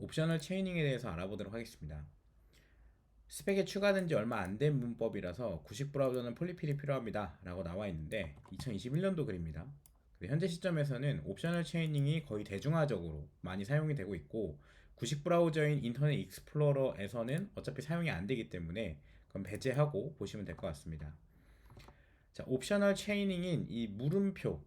옵셔널 체이닝에 대해서 알아보도록 하겠습니다. 스펙에 추가된 지 얼마 안 된 문법이라서 구식 브라우저는 폴리필이 필요합니다 라고 나와 있는데 2021년도 글입니다. 현재 시점에서는 옵셔널 체이닝이 거의 대중화적으로 많이 사용이 되고 있고, 구식 브라우저인 인터넷 익스플로러에서는 어차피 사용이 안 되기 때문에 그건 배제하고 보시면 될 것 같습니다. 자, 옵셔널 체이닝인 이 물음표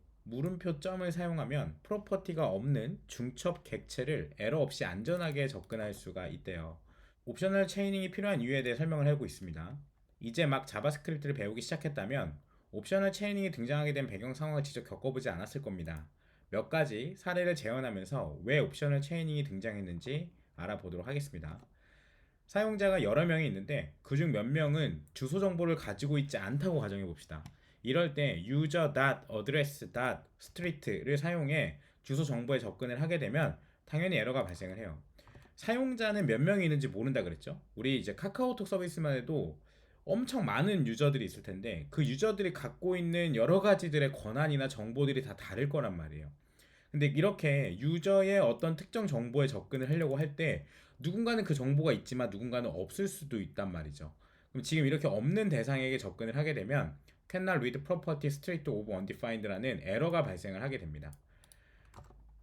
점을 사용하면 프로퍼티가 없는 중첩 객체를 에러 없이 안전하게 접근할 수가 있대요. 옵셔널 체이닝이 필요한 이유에 대해 설명을 하고 있습니다. 이제 막 자바스크립트를 배우기 시작했다면 옵셔널 체이닝이 등장하게 된 배경 상황을 직접 겪어보지 않았을 겁니다. 몇 가지 사례를 재현하면서 왜 옵셔널 체이닝이 등장했는지 알아보도록 하겠습니다. 사용자가 여러 명이 있는데 그중 몇 명은 주소 정보를 가지고 있지 않다고 가정해 봅시다. 이럴 때 user.address.street를 사용해 주소 정보에 접근을 하게 되면 당연히 에러가 발생을 해요. 사용자는 몇 명이 있는지 모른다 그랬죠. 우리 이제 카카오톡 서비스만 해도 엄청 많은 유저들이 있을 텐데 그 유저들이 갖고 있는 여러 가지들의 권한이나 정보들이 다 다를 거란 말이에요. 근데 이렇게 유저의 어떤 특정 정보에 접근을 하려고 할 때 누군가는 그 정보가 있지만 누군가는 없을 수도 있단 말이죠. 그럼 지금 이렇게 없는 대상에게 접근을 하게 되면 cannot read property street of undefined라는 에러가 발생을 하게 됩니다.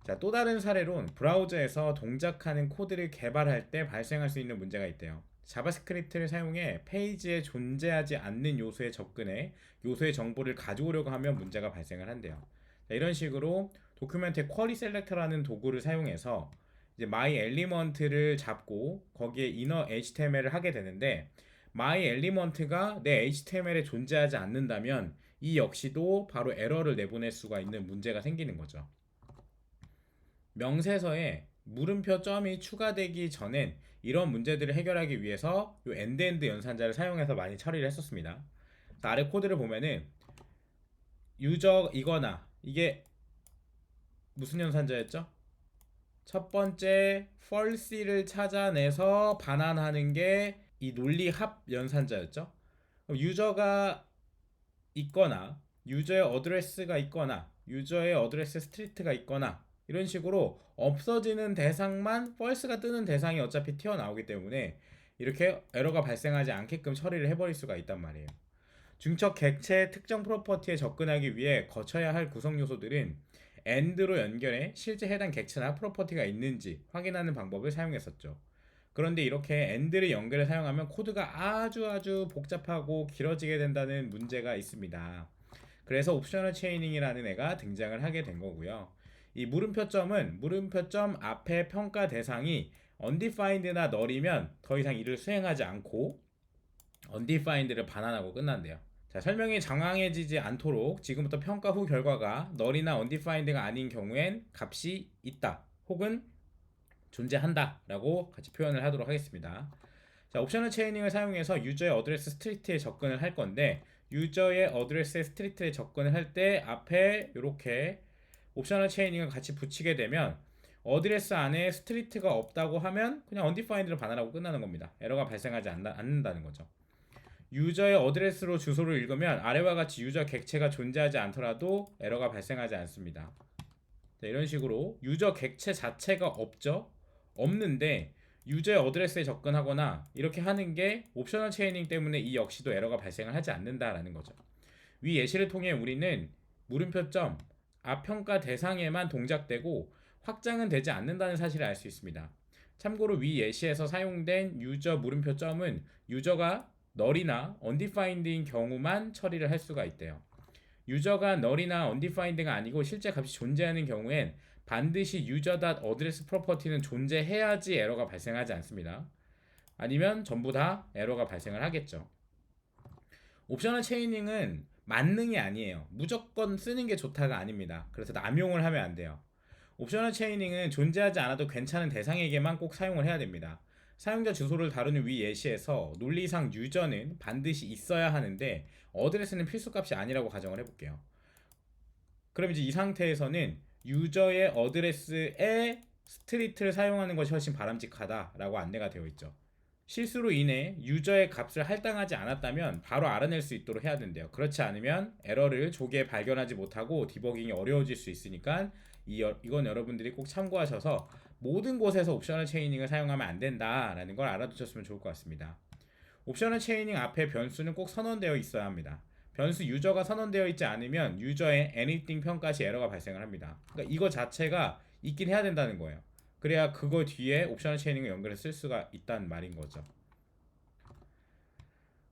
자, 또 다른 사례론 브라우저에서 동작하는 코드를 개발할 때 발생할 수 있는 문제가 있대요. 자바스크립트를 사용해 페이지에 존재하지 않는 요소에 접근해 요소의 정보를 가져오려고 하면 문제가 발생을 한대요. 자, 이런 식으로 도큐멘트의 쿼리 셀렉터라는 도구를 사용해서 이제 my element를 잡고 거기에 inner HTML을 하게 되는데, my element가 내 HTML에 존재하지 않는다면 이 역시도 바로 에러를 내보낼 수가 있는 문제가 생기는 거죠. 명세서에 물음표 점이 추가되기 전엔 이런 문제들을 해결하기 위해서 이 엔드엔드 연산자를 사용해서 많이 처리를 했었습니다. 아래 코드를 보면은 유저이거나 이게 무슨 연산자였죠? 첫 번째 false를 찾아내서 반환하는 게 이 논리 합 연산자였죠. 유저가 있거나 유저의 어드레스가 있거나 유저의 어드레스 스트리트가 있거나 이런 식으로 없어지는 대상만 false가 뜨는 대상이 어차피 튀어나오기 때문에 이렇게 에러가 발생하지 않게끔 처리를 해버릴 수가 있단 말이에요. 중첩 객체의 특정 프로퍼티에 접근하기 위해 거쳐야 할 구성 요소들은 AND로 연결해 실제 해당 객체나 프로퍼티가 있는지 확인하는 방법을 사용했었죠. 그런데 이렇게 AND를 연결해 사용하면 코드가 아주 복잡하고 길어지게 된다는 문제가 있습니다. 그래서 옵셔널 체이닝이라는 애가 등장을 하게 된 거고요. 이 물음표점은 물음표점 앞에 평가 대상이 undefined나 null이면 더 이상 이를 수행하지 않고 undefined를 반환하고 끝난대요. 자, 설명이 장황해지지 않도록 지금부터 평가 후 결과가 null이나 undefined가 아닌 경우엔 값이 있다 혹은 존재한다 라고 같이 표현을 하도록 하겠습니다. 자, 옵셔널 체이닝을 사용해서 유저의 어드레스 스트리트에 접근을 할 건데, 유저의 어드레스 스트리트에 접근을 할 때 앞에 이렇게 옵셔널 체이닝을 같이 붙이게 되면 어드레스 안에 스트리트가 없다고 하면 그냥 undefined로 반환하고 끝나는 겁니다. 에러가 발생하지 않는다는 거죠. 유저의 어드레스로 주소를 읽으면 아래와 같이 유저 객체가 존재하지 않더라도 에러가 발생하지 않습니다. 자, 이런 식으로 유저 객체 자체가 없는데 유저의 어드레스에 접근하거나 이렇게 하는 게 옵셔널 체이닝 때문에 이 역시도 에러가 발생을 하지 않는다라는 거죠. 위 예시를 통해 우리는 물음표점 앞 평가 대상에만 동작되고 확장은 되지 않는다는 사실을 알 수 있습니다. 참고로 위 예시에서 사용된 유저 물음표점은 유저가 null이나 undefined인 경우만 처리를 할 수가 있대요. 유저가 null이나 undefined가 아니고 실제 값이 존재하는 경우엔 반드시 user.address 프로퍼티는 존재해야지 에러가 발생하지 않습니다. 아니면 전부 다 에러가 발생을 하겠죠. 옵셔널 체이닝은 만능이 아니에요. 무조건 쓰는 게 좋다가 아닙니다. 그래서 남용을 하면 안 돼요. 옵셔널 체이닝은 존재하지 않아도 괜찮은 대상에게만 꼭 사용을 해야 됩니다. 사용자 주소를 다루는 위 예시에서 논리상 유저는 반드시 있어야 하는데 어드레스는 필수값이 아니라고 가정을 해볼게요. 그럼 이제 이 상태에서는 유저의 어드레스에 스트리트를 사용하는 것이 훨씬 바람직하다라고 안내가 되어 있죠. 실수로 인해 유저의 값을 할당하지 않았다면 바로 알아낼 수 있도록 해야 된대요. 그렇지 않으면 에러를 조기에 발견하지 못하고 디버깅이 어려워질 수 있으니까 이건 여러분들이 꼭 참고하셔서 모든 곳에서 옵셔널 체이닝을 사용하면 안 된다라는 걸 알아두셨으면 좋을 것 같습니다. 옵셔널 체이닝 앞에 변수는 꼭 선언되어 있어야 합니다. 변수 유저가 선언되어 있지 않으면 유저의 anything 평가 시 에러가 발생을 합니다. 그러니까 이거 자체가 있긴 해야 된다는 거예요. 그래야 그거 뒤에 옵셔널 체이닝을 연결해서 쓸 수가 있다는 말인 거죠.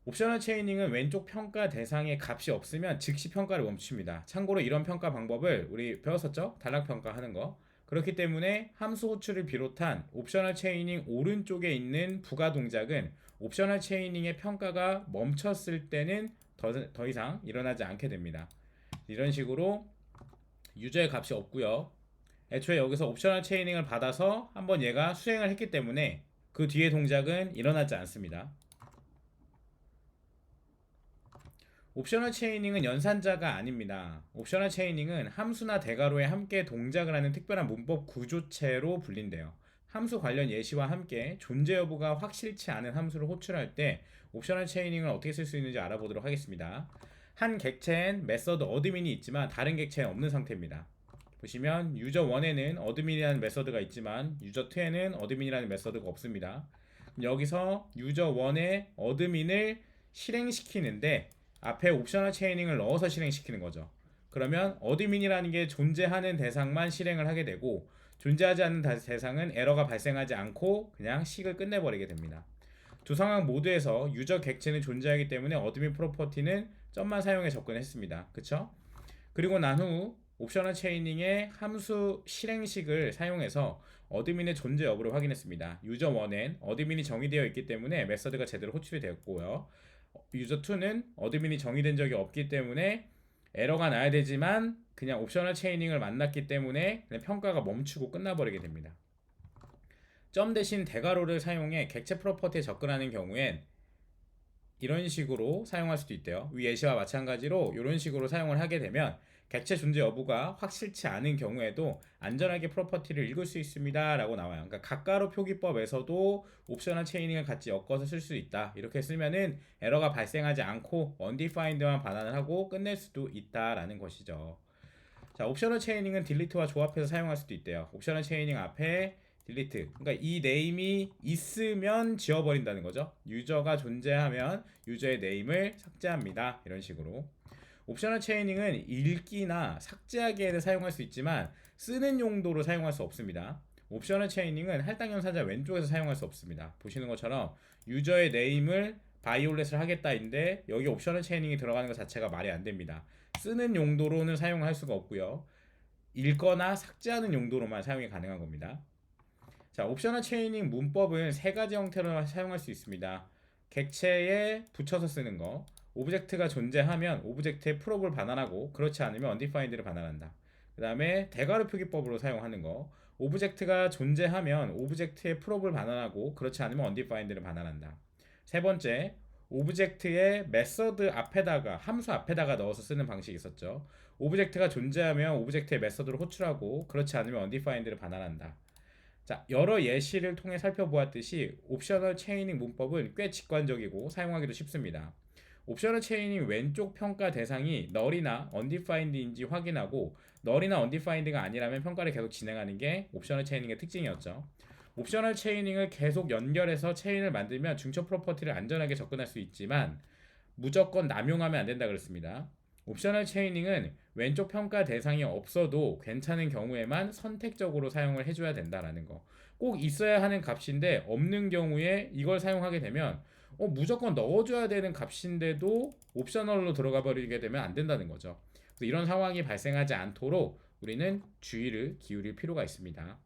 옵셔널 체이닝은 왼쪽 평가 대상의 값이 없으면 즉시 평가를 멈춥니다. 참고로 이런 평가 방법을 우리 배웠었죠? 단락 평가하는 거. 그렇기 때문에 함수 호출을 비롯한 옵셔널 체이닝 오른쪽에 있는 부가 동작은 옵셔널 체이닝의 평가가 멈췄을 때는 더 이상 일어나지 않게 됩니다. 이런 식으로 유저의 값이 없고요. 애초에 여기서 옵셔널 체이닝을 받아서 한번 얘가 수행을 했기 때문에 그 뒤에 동작은 일어나지 않습니다. 옵셔널 체이닝은 연산자가 아닙니다. 옵셔널 체이닝은 함수나 대괄호에 함께 동작을 하는 특별한 문법 구조체로 불린대요. 함수 관련 예시와 함께 존재 여부가 확실치 않은 함수를 호출할 때 옵셔널 체이닝을 어떻게 쓸 수 있는지 알아보도록 하겠습니다. 한 객체엔 메서드 어드민이 있지만 다른 객체엔 없는 상태입니다. 보시면 유저 1에는 어드민이라는 메서드가 있지만 유저 2에는 어드민이라는 메서드가 없습니다. 여기서 유저 1의 어드민을 실행시키는데 앞에 옵셔널 체이닝을 넣어서 실행시키는 거죠. 그러면 어드민이라는 게 존재하는 대상만 실행을 하게 되고 존재하지 않는 대상은 에러가 발생하지 않고 그냥 식을 끝내버리게 됩니다. 두 상황 모두에서 유저 객체는 존재하기 때문에 어드민 프로퍼티는 점만 사용해 접근했습니다. 그쵸? 그리고 난 후 옵셔널 체이닝의 함수 실행식을 사용해서 어드민의 존재 여부를 확인했습니다. 유저 1엔 어드민이 정의되어 있기 때문에 메서드가 제대로 호출이 되었고요. 유저 2는 어드민이 정의된 적이 없기 때문에 에러가 나야 되지만 그냥 옵셔널 체이닝을 만났기 때문에 그냥 평가가 멈추고 끝나버리게 됩니다. 점 대신 대괄호를 사용해 객체 프로퍼티에 접근하는 경우엔 이런 식으로 사용할 수도 있대요. 위 예시와 마찬가지로 이런 식으로 사용을 하게 되면 객체 존재 여부가 확실치 않은 경우에도 안전하게 프로퍼티를 읽을 수 있습니다 라고 나와요. 그러니까 각가로 표기법에서도 옵셔널 체이닝을 같이 엮어서 쓸 수 있다. 이렇게 쓰면은 에러가 발생하지 않고 undefined만 반환을 하고 끝낼 수도 있다라는 것이죠. 자, 옵셔널 체이닝은 딜리트와 조합해서 사용할 수도 있대요. 옵셔널 체이닝 앞에 딜리트, 그러니까 이 네임이 있으면 지워버린다는 거죠. 유저가 존재하면 유저의 네임을 삭제합니다. 이런 식으로. 옵셔널 체이닝은 읽기나 삭제하기에는 사용할 수 있지만 쓰는 용도로 사용할 수 없습니다. 옵셔널 체이닝은 할당 연산자 왼쪽에서 사용할 수 없습니다. 보시는 것처럼 유저의 네임을 바이올렛을 하겠다인데 여기 옵셔널 체이닝이 들어가는 것 자체가 말이 안 됩니다. 쓰는 용도로는 사용할 수가 없고요. 읽거나 삭제하는 용도로만 사용이 가능한 겁니다. 자, 옵셔널 체이닝 문법은 세 가지 형태로 사용할 수 있습니다. 객체에 붙여서 쓰는 거, 오브젝트가 존재하면 오브젝트의 프롭을 반환하고 그렇지 않으면 undefined를 반환한다. 그 다음에 대괄호 표기법으로 사용하는 거, 오브젝트가 존재하면 오브젝트의 프롭을 반환하고 그렇지 않으면 undefined를 반환한다. 세 번째, 오브젝트의 메서드 앞에다가 함수 앞에다가 넣어서 쓰는 방식이 있었죠. 오브젝트가 존재하면 오브젝트의 메서드를 호출하고 그렇지 않으면 undefined를 반환한다. 자, 여러 예시를 통해 살펴보았듯이 옵셔널 체이닝 문법은 꽤 직관적이고 사용하기도 쉽습니다. 옵셔널 체이닝 왼쪽 평가 대상이 널이나 undefined인지 확인하고 널이나 undefined가 아니라면 평가를 계속 진행하는 게 옵셔널 체이닝의 특징이었죠. 옵셔널 체이닝을 계속 연결해서 체인을 만들면 중첩 프로퍼티를 안전하게 접근할 수 있지만 무조건 남용하면 안 된다 그랬습니다. 옵셔널 체이닝은 왼쪽 평가 대상이 없어도 괜찮은 경우에만 선택적으로 사용을 해줘야 된다라는 거. 꼭 있어야 하는 값인데 없는 경우에 이걸 사용하게 되면 무조건 넣어줘야 되는 값인데도 옵셔널로 들어가 버리게 되면 안 된다는 거죠. 그래서 이런 상황이 발생하지 않도록 우리는 주의를 기울일 필요가 있습니다.